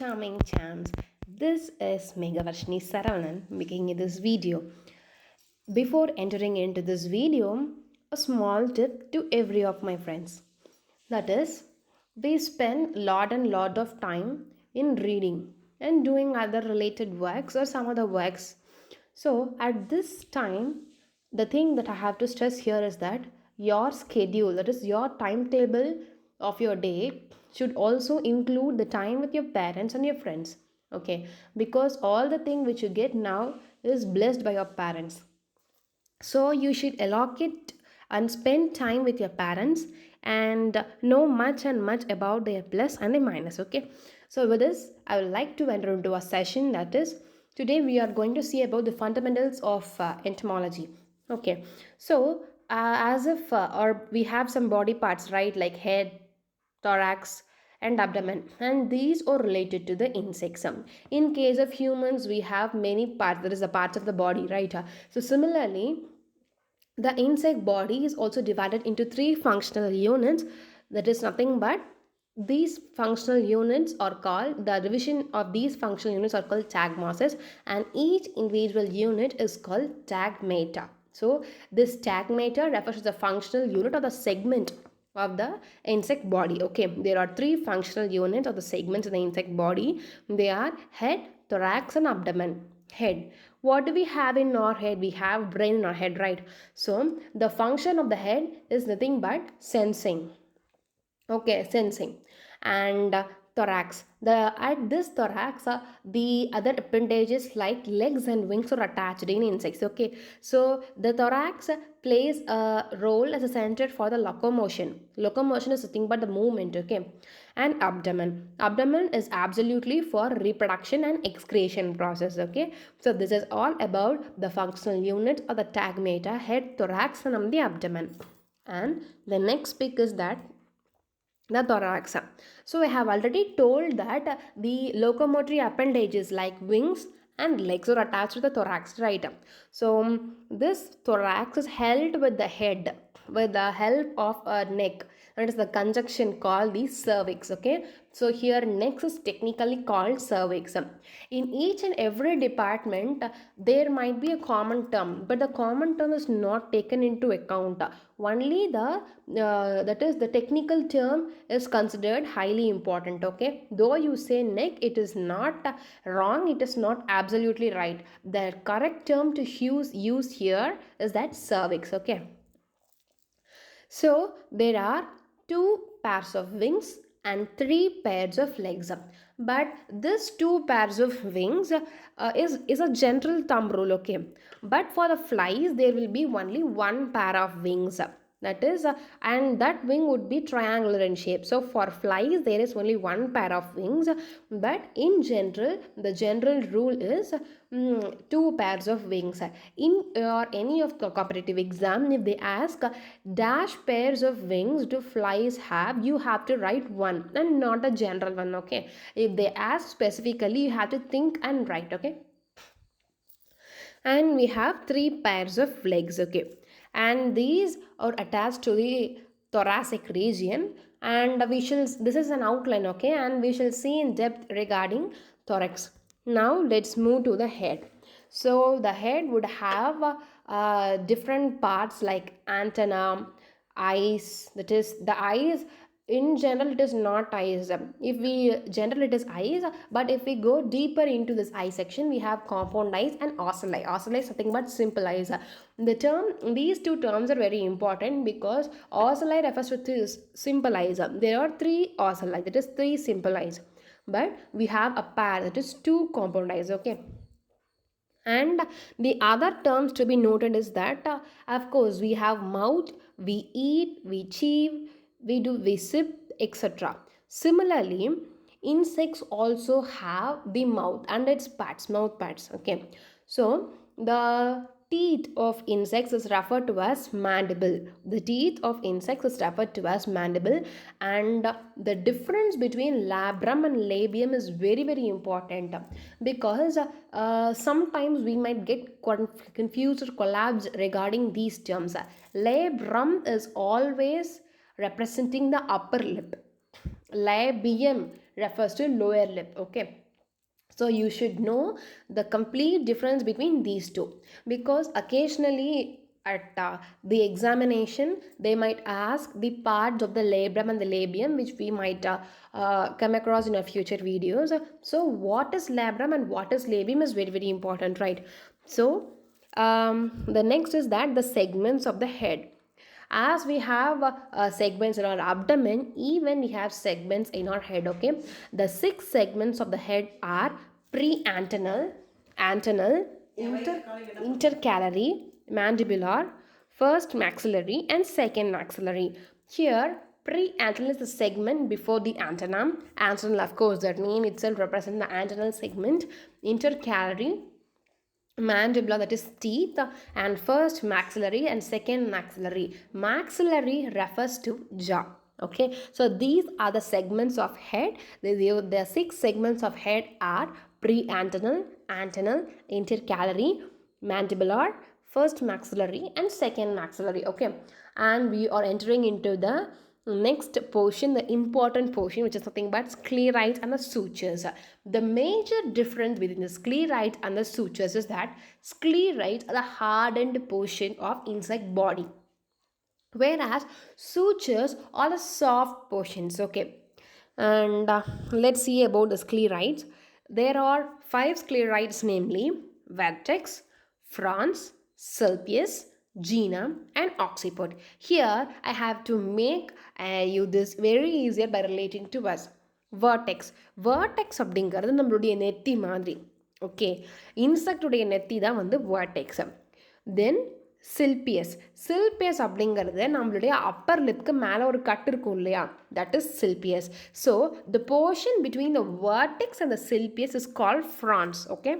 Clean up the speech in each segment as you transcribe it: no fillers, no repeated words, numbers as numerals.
charming chams. This is Meghavarshini Saravanan making this video. Before entering into this video, a small tip to every of my friends. That is, we spend lot and lot of time in reading and doing other related works or some other works. So at this time, the thing that I have to stress here is that your schedule, that is your timetable of your day, should also include the time with your parents and your friends. Okay, because all the thing which you get now is blessed by your parents, so you should allocate and spend time with your parents and know much and much about their plus and the minus. Okay, so with this I would like to enter into a session, that is, today we are going to see about the fundamentals of entomology. Okay, so as if or we have some body parts, right, like head, thorax and abdomen, and these are related to the insects. In case of humans we have many parts, that is the parts of the body, right? So similarly, the insect body is also divided into three functional units. That is nothing but these functional units are called, the division of these functional units are called tagmosses, and each individual unit is called tagmata. So this tagmata refers to the functional unit or the segment of the insect body. Okay, there are three functional units of the segments in the insect body. They are head, thorax and abdomen. Head, what do we have in our head? We have brain in our head, right? So the function of the head is nothing but sensing. Okay, sensing. And thorax, the at this thorax the other appendages like legs and wings are attached in insects. Okay, so the thorax plays a role as a center for the locomotion is nothing but the movement. Okay, and abdomen is absolutely for reproduction and excretion process. Okay, so this is all about the functional units of the tagmata, head, thorax and the abdomen. And the next pick is that the thorax. So I have already told that the locomotory appendages like wings and legs are attached to the thorax, right? So this thorax is held with the head with the help of a neck. That is the conjunction called the cervix. Okay, so here neck is technically called cervix. In each and every department there might be a common term, but the common term is not taken into account. Only the that is the technical term is considered highly important. Okay, though you say neck, it is not wrong, it is not absolutely right. The correct term to use here is that cervix. Okay, so there are two pairs of wings and three pairs of legs. But this two pairs of wings is a general thumb rule. Okay, but for the flies there will be only one pair of wings. That is and that wing would be triangular in shape. So for flies there is only one pair of wings, but in general the general rule is two pairs of wings. In or any of the competitive exam, if they ask dash pairs of wings do flies have, you have to write one and not a general one. Okay, if they ask specifically you have to think and write. Okay, and we have three pairs of legs. Okay, and these are attached to the thoracic region, and we shall, this is an outline. Okay, and we shall see in depth regarding thorax. Now let's move to the head. So the head would have different parts like antenna, eyes. That is the eyes, in general it is not eyes. If we general it is eyes, but if we go deeper into this eye section, we have compound eyes and ocelli. Ocelli is nothing but simple eyes. The term, these two terms are very important because ocelli refers to this simple eyes. There are three ocelli, that is three simple eyes, but we have a pair, that is two compound eyes. Okay, and the other terms to be noted is that of course we have mouth, we eat, we chew, we sip, etc. Similarly, insects also have the mouth and its parts, mouth parts. Okay, so the teeth of insects is referred to as mandible. The teeth of insects is referred to as mandible, and the difference between labrum and labium is very very important, because sometimes we might get confused or collapsed regarding these terms. Labrum is always representing the upper lip, labium refers to lower lip. Okay. So you should know the complete difference between these two, because occasionally at the examination they might ask the parts of the labrum and the labium, which we might come across in our future videos. So what is labrum and what is labium is very very important, right? So the next is that the segments of the head. As we have segments in our abdomen, even we have segments in our head. Okay, the 6 segments of the head are pre-antennal, antennal, intercalary, mandibular, first maxillary and second maxillary. Here pre-antennal is the segment before the antenna. Antennal, of course, that name itself represents the antennal segment. Intercalary, mandibular, that is teeth, and first maxillary and second maxillary. Maxillary refers to jaw. Okay, so these are the segments of head. The 6 segments of head are pre-antennal, antennal, intercalary, mandibular, first maxillary and second maxillary. Okay, and we are entering into the next portion, the important portion, which is nothing but sclerites and the sutures. The major difference between the sclerites and the sutures is that sclerites are the hardened portion of insect body, whereas sutures are the soft portions. Okay, and let's see about the sclerites. There are 5 sclerites, namely vertex, frons, Syllabius, Gina and occiput. Here I have to make you this very easier by relating to us. Vertex. Vertex அப்படிங்கிறது நம்மளுடைய நெத்தி மாதிரி. Okay, இன்செக்டுடைய நெத்தி தான் வந்து vertex. தென் சில்பியஸ். சில்பியஸ் அப்படிங்கிறது நம்மளுடைய அப்பர் லிப்க்கு மேலே ஒரு கட் இருக்கும் இல்லையா, that is clypeus. So the portion between the vertex and the clypeus is called frons. Okay,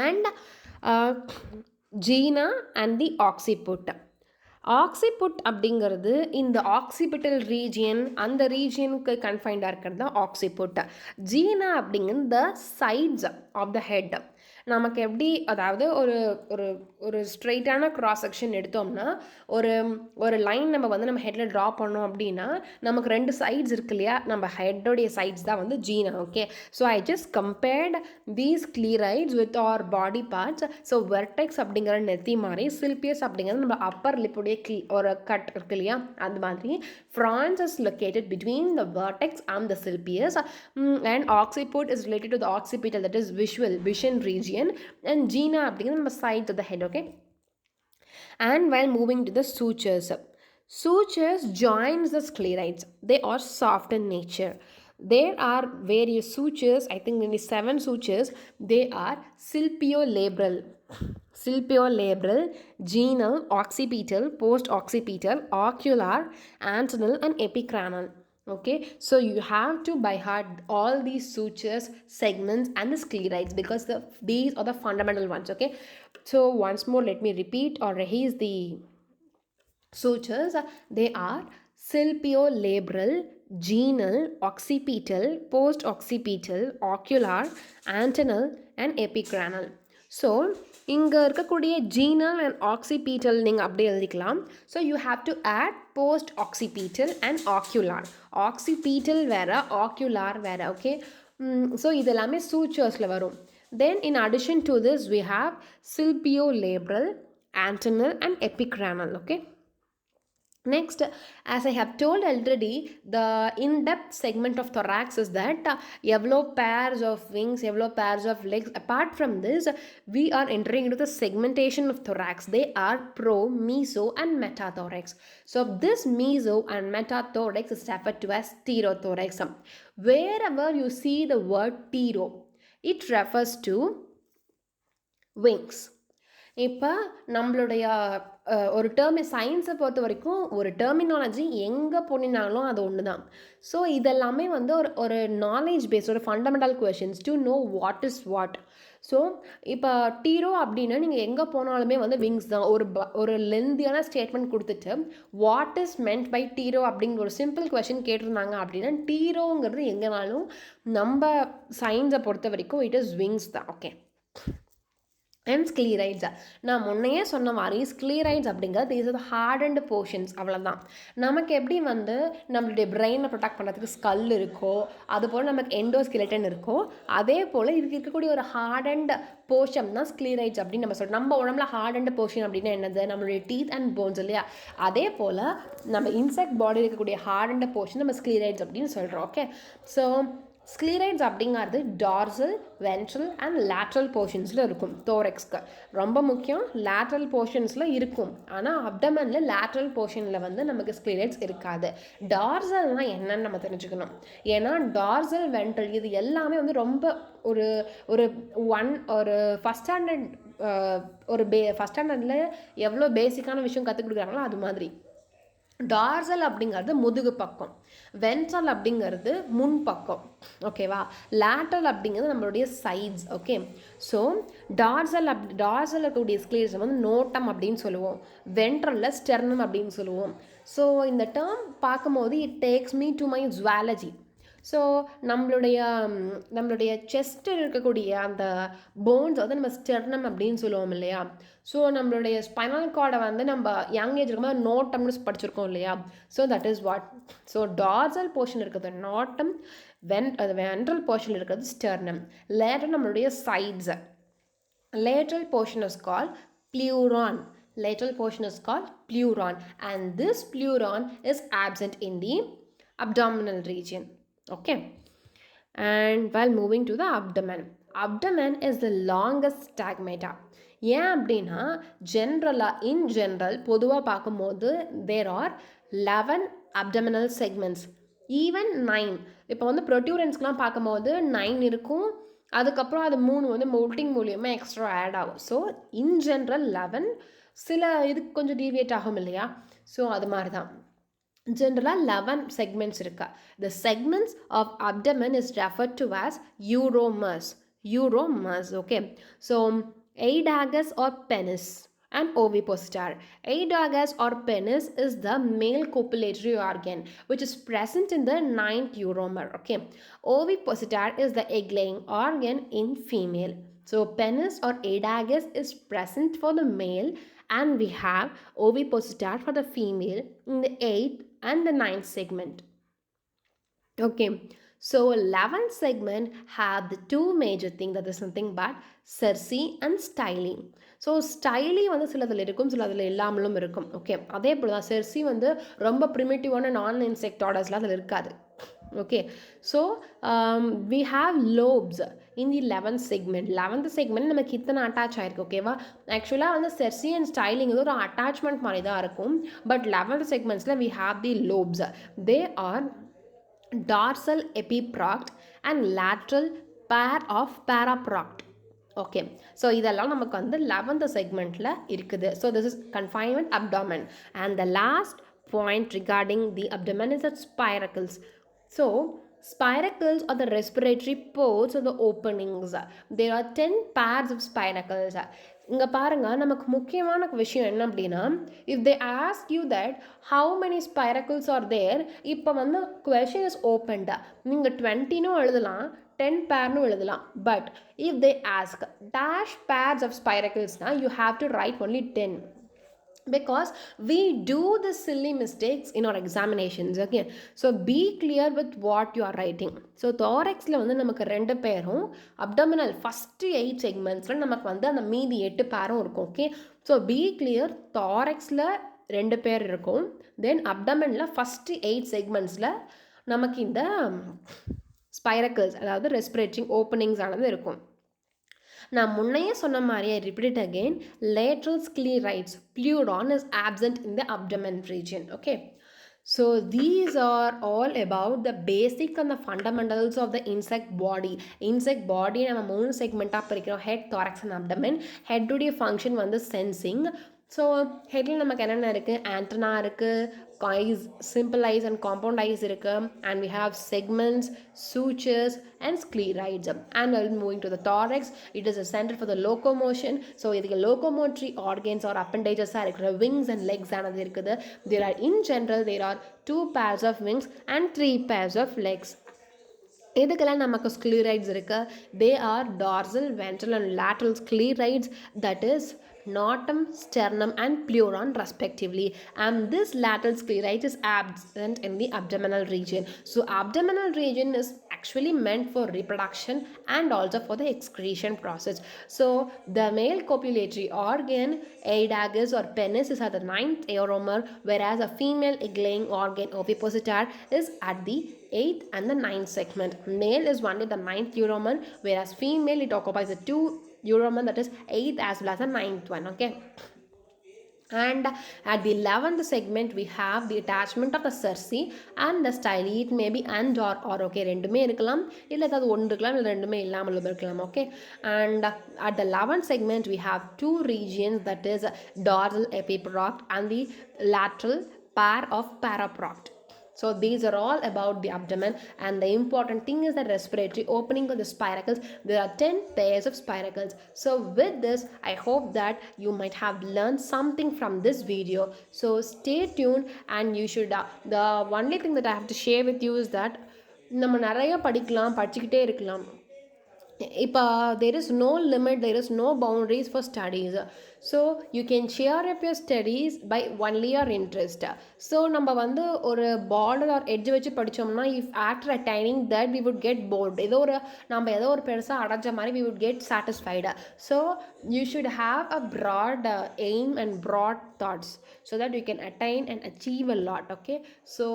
and Gina and the occiput. Occiput அப்படிங்கிறது இந்த ஆக்சிபிட்டல் ரீஜியன், அந்த ரீஜியனுக்கு கன்ஃபைண்டாக இருக்கிறது தான் ஆக்சிபுட். ஜீனா அப்படிங்கிறது the sides of the head. நமக்கு எப்படி, அதாவது ஒரு ஒரு ஒரு ஸ்ட்ரெயிட்டான க்ராஸ் செக்ஷன் எடுத்தோம்னா ஒரு ஒரு லைன் நம்ம வந்து நம்ம ஹெட்டில் ட்ரா பண்ணோம் அப்படின்னா நமக்கு 2 சைட்ஸ் இருக்கு இல்லையா, நம்ம ஹெட்டோடைய சைட்ஸ் தான் வந்து gena. Okay, so I just compared these sclerites with our body parts. So vertex அப்படிங்கிற நெத்தி மாதிரி, சில்பியஸ் அப்படிங்கிறது நம்ம அப்பர் லிப்புடைய ஒரு கட் இருக்கு இல்லையா, அது மாதிரி frons is located between the vertex and the clypeus, and occiput is related to the occipital, that is vision region, and Gina அப்படிங்கிறது நம்ம sides of the head. Okay, and while moving to the sutures, sutures joins the sclerites. They are soft in nature. There are various sutures, I think maybe 7 sutures. They are silpiolabral, genal, occipital, post-occipital, ocular, antennal and epicranial. Okay, so you have to by heart all these sutures, segments and the sclerites, because these are the fundamental ones. Okay, so once more let me repeat or raise the sutures. They are silpiolabral, genal, occipital, post-occipital, ocular, antennal and epicranial. So இங்கே இருக்கக்கூடிய genal and occipital நீங்கள் அப்படியே எழுதிக்கலாம். So you have to add post occipital and ocular. Occipital வேறு, ocular வேறு. Okay, so இது எல்லாமே சூச்சர்ஸில் வரும். Then in addition to this we have silpiolabral, antennal and epicranial. Okay, next, as I have told already, the in-depth segment of thorax is that எவ்வளோ pairs of wings, எவ்வளோ pairs of legs. Apart from this, we are entering into the segmentation of thorax. They are pro, meso and metathorax. So this meso and metathorax is referred to as pterothorax. Wherever you see the word ptero, it refers to wings. இப்போ நம்மளுடைய ஒரு சயின்ஸை பொறுத்த வரைக்கும் ஒரு terminology எங்கே போனினாலும் அது ஒன்று தான். ஸோ இதெல்லாமே வந்து ஒரு நாலேஜ் பேஸ், ஒரு fundamental questions to know what is what. So இப்போ டீரோ அப்படின்னா நீங்கள் எங்கே போனாலுமே வந்து விங்ஸ் தான். ஒரு லென்த்தியான ஸ்டேட்மெண்ட் கொடுத்துட்டு வாட் இஸ் மென்ட் பை டீரோ அப்படிங்கிற ஒரு சிம்பிள் கொஷின் கேட்டிருந்தாங்க அப்படின்னா டீரோங்கிறது எங்கேனாலும் நம்ம சயின்ஸை பொறுத்த வரைக்கும் இட் இஸ் விங்ஸ் தான். Okay, and sclerites. நான் முன்னையே சொன்ன மாதிரி ஸ்க்ளீரைட்ஸ் அப்படிங்கிறது தீஸ் ஆர் ஹார்டன்டு போர்ஷன்ஸ், அவ்வளோதான். நமக்கு எப்படி வந்து நம்மளுடைய பிரெயினை ப்ரொடெக்ட் பண்ணுறதுக்கு ஸ்கல் இருக்கோ, அதுபோல் நமக்கு எண்டோஸ்கெலட்டன் இருக்கோ, அதே போல் இதுக்கு இருக்கக்கூடிய ஒரு ஹார்டன்டு போர்ஷன் தான் ஸ்க்ளீரைட்ஸ் அப்படின்னு நம்ம சொல்கிறோம். நம்ம உடம்புல ஹார்டன்டு போர்ஷன் அப்படின்னா என்னது? நம்மளுடைய டீத் அண்ட் போன்ஸ் இல்லையா? அதே போல் நம்ம இன்செக்ட் பாடியில் இருக்கக்கூடிய ஹார்டன்டு போர்ஷன் நம்ம ஸ்க்ளீரைட்ஸ் அப்படின்னு சொல்கிறோம். ஓகே, ஸோ ஸ்க்ளீரைட்ஸ் அப்படிங்கிறது டார்சல், வென்ட்ரல் அண்ட் லேட்ரல் போர்ஷன்ஸில் இருக்கும். தோரெக்ஸ்க்கு ரொம்ப முக்கியம், லேட்ரல் போர்ஷன்ஸில் இருக்கும். ஆனால் அப்டமனில் லேட்ரல் போர்ஷனில் வந்து நமக்கு ஸ்க்ளீரைட்ஸ் இருக்காது. டார்சல்னால் என்னன்னு நம்ம தெரிஞ்சுக்கணும். ஏன்னா டார்சல், வென்ட்ரல் இது எல்லாமே வந்து ரொம்ப ஒரு ஒரு ஒரு ஃபஸ்ட் ஸ்டாண்டர்ட் ஃபஸ்ட் ஸ்டாண்டர்டில் எவ்வளோ பேசிக்கான விஷயம் கற்றுக் கொடுக்குறாங்களோ அது மாதிரி. டார்சல் அப்படிங்கிறது முதுகு பக்கம், வென்ட்ரல் அப்படிங்கிறது முன் பக்கம், ஓகேவா? லேட்ரல் அப்படிங்கிறது நம்மளுடைய சைட்ஸ். ஓகே, ஸோ டார்சல் இருக்கக்கூடிய ஸ்க்ளீரைட்ஸ் வந்து நோட்டம் அப்படின்னு சொல்லுவோம், வென்ட்ரலில் ஸ்டெர்னம் அப்படின்னு சொல்லுவோம். ஸோ இந்த டேர்ம் பார்க்கும்போது it takes me to my zoology. So நம்மளுடைய செஸ்ட்டில் இருக்கக்கூடிய அந்த போன்ஸ் வந்து நம்ம ஸ்டெர்னம் அப்படின்னு சொல்லுவோம் இல்லையா? ஸோ நம்மளுடைய ஸ்பைனல் கார்டை வந்து நம்ம யங் ஏஜ் இருக்கும்போது நோட்டம்னு படிச்சிருக்கோம் இல்லையா? So that is what. So dorsal portion இருக்கிறது நோட்டம், வென்ட்ரல் போர்ஷன் இருக்கிறது ஸ்டெர்னம், லேட்டர் நம்மளுடைய sides. Lateral portion is called pleuron. Lateral portion is called pleuron, and this pleuron is absent in the abdominal region. Okay, and while moving to the abdomen is the longest stigmata. ஏன் அப்படின்னா in general பொதுவாக பார்க்கும்போது there are 11 abdominal segments, even 9. இப்போ வந்து ப்ரொட்யூரன்ஸ்க்கெலாம் பார்க்கும்போது 9 இருக்கும், அதுக்கப்புறம் அது 3 வந்து மோல்ட்டிங் மூலியமாக எக்ஸ்ட்ரா ஆட் ஆகும். ஸோ இன் ஜென்ரல் 11, சில இதுக்கு கொஞ்சம் டீவியேட் ஆகும் இல்லையா? ஸோ அது மாதிரி தான் ஜென்ரலாக 11 segments இருக்கா. The segments of abdomen is referred to as uromus. Okay, so eidagus or penis and ovipositor. Eidagus or penis is the male copulatory organ which is present in the 9th uromer. Okay, ovipositor is the egg-laying organ in female. So penis or eidagus is present for the male, and we have ovipositor for the female in the 8th and the 9th segment. Okay, so 11th segment have the two major things, that is nothing but cerci and styli. So styli வந்து சிலதில் இருக்கும், சிலதில் இல்லாமலும் இருக்கும். Okay, அதே போல் தான் Cersei வந்து ரொம்ப ப்ரிமிட்டிவான நான் இன்செக்ட் ஆர்டர்ஸ்லாம் அதில் இருக்காது. Okay, so we have lobes in the 11th segment. 11th segment நமக்கு இத்தனை அட்டாச் ஆகிருக்கு. ஓகேவா? ஆக்சுவலாக வந்து செர்சி அண்ட் ஸ்டைலிங் ஒரு அட்டாச்மெண்ட் மாதிரி தான் இருக்கும். பட் 11th segmentsல we have the lobes. They are dorsal epiproct and lateral pair of paraproct. Okay, so இதெல்லாம் நமக்கு வந்து 11th segmentல இருக்குது. So this is confinement abdomen, and the last point regarding the abdomen is the spiracles. So spiracles are the respiratory pores or the openings. There are 10 pairs of spiracles. இங்கே பாருங்கள், நமக்கு முக்கியமான விஷயம் என்ன அப்படின்னா, if they ask you that how many spiracles are there, இப்போ வந்து question is ஓப்பன்டா. நீங்கள் 20னும் எழுதலாம், 10 பேர்னு எழுதலாம். But if they ask dash pairs of ஸ்பைரக்கிள்ஸ்னால் you have to write only 10, because we do the silly mistakes in our examinations. Okay, so be clear with what you are writing. So thoraxல வந்து நமக்கு 2 பேரும், abdominal first 8 segmentsல நமக்கு வந்து அந்த மீதி 8 பேரும் இருக்கும். ஓகே, so be clear, thoraxல 2 பேர் இருக்கும், தென் abdomenல first 8 segmentsல நமக்கு இந்த spiracles, அதாவது respiratory openings ஆனது இருக்கும். நான் முன்னையே சொன்ன மாதிரி, I repeat it again, lateral sclerites, pleuron is absent in the abdomen region. Okay, so these are all about the basic and the fundamentals of the insect body. Insect body நம்ம 3 செக்மெண்ட்டாக பிரிக்கிறோம், head, thorax and abdomen. head உடைய function வந்து sensing. So ஹெட்டில் நமக்கு என்னென்ன இருக்குது, antenna இருக்குது, eyes, simple eyes and compound eyes இருக்குது, and we have segments, sutures and sclerites. And moving to the thorax, it is a centre for the locomotion. So இதுக்கு locomotory organs R அப்பண்டேஜஸாக இருக்கிற wings and legs ஆனது இருக்குது. There are in general there are 2 pairs of wings and 3 pairs of legs. இதுக்கெல்லாம் நமக்கு sclerites இருக்கு. They are dorsal, ventral and lateral sclerites, that is notum, sternum and pleuron respectively, and this lateral sclerites is absent in the abdominal region. So abdominal region is actually meant for reproduction and also for the excretion process. So the male copulatory organ Aedagus or penis is at the ninth aeromer, whereas a female egg-laying organ ovipositor is at the 8th and the ninth segment. Male is only the ninth uromen, whereas female it occupies the two uromen, that is 8th as well as the ninth one. Okay. And at the 11th segment we have the attachment of the cerci and the styli. It may be and or okay ரெண்டுமே இருக்கலாம், இல்ல ஏதாவது ஒன்று இருக்கலாம், இல்ல ரெண்டுமே இல்லாமல் இருக்கலாம். Okay. And at the 11th segment we have two regions, that is dorsal epiproct and the lateral pair of paraproct. So these are all about the abdomen, and the important thing is the respiratory opening of the spiracles. There are 10 pairs of spiracles. So with this I hope that you might have learned something from this video. So stay tuned, and you should the only thing that I have to share with you is that நம்ம நிறைய படிக்கலாம், படிச்சுக்கிட்டே இருக்கலாம். இப்போ there is no limit, there is no boundaries for studies. So you can cheer up your studies by only your interest. So நம்ம வந்து ஒரு border or edge வச்சு படித்தோம்னா, if after attaining that we would get bored, நம்ம ஏதோ ஒரு பெருசாக அடைஞ்ச மாதிரி we would get satisfied. So you should have a broad aim and broad thoughts so that you can attain and achieve a lot. Okay. So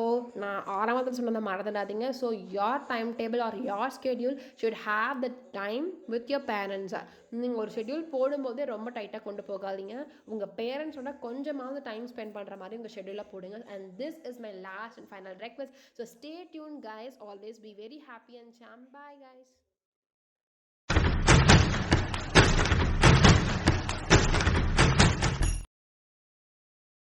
நான் ஆரம்பத்தில் சொன்னதை மறந்துடாதீங்க. So your timetable or your schedule should have the time with your parents. நீங்கள் ஒரு schedule போடும்போதே ரொம்ப டைட்டாக கொண்டு போகாதீங்க. உங்கள் பேரண்ட்ஸோட கொஞ்சமாவது டைம் ஸ்பெண்ட் பண்ணுற மாதிரி உங்கள் ஷெட்யூலாக போடுங்க. And this is my last and final request. So stay tuned guys, always be very happy and charmed. Bye guys.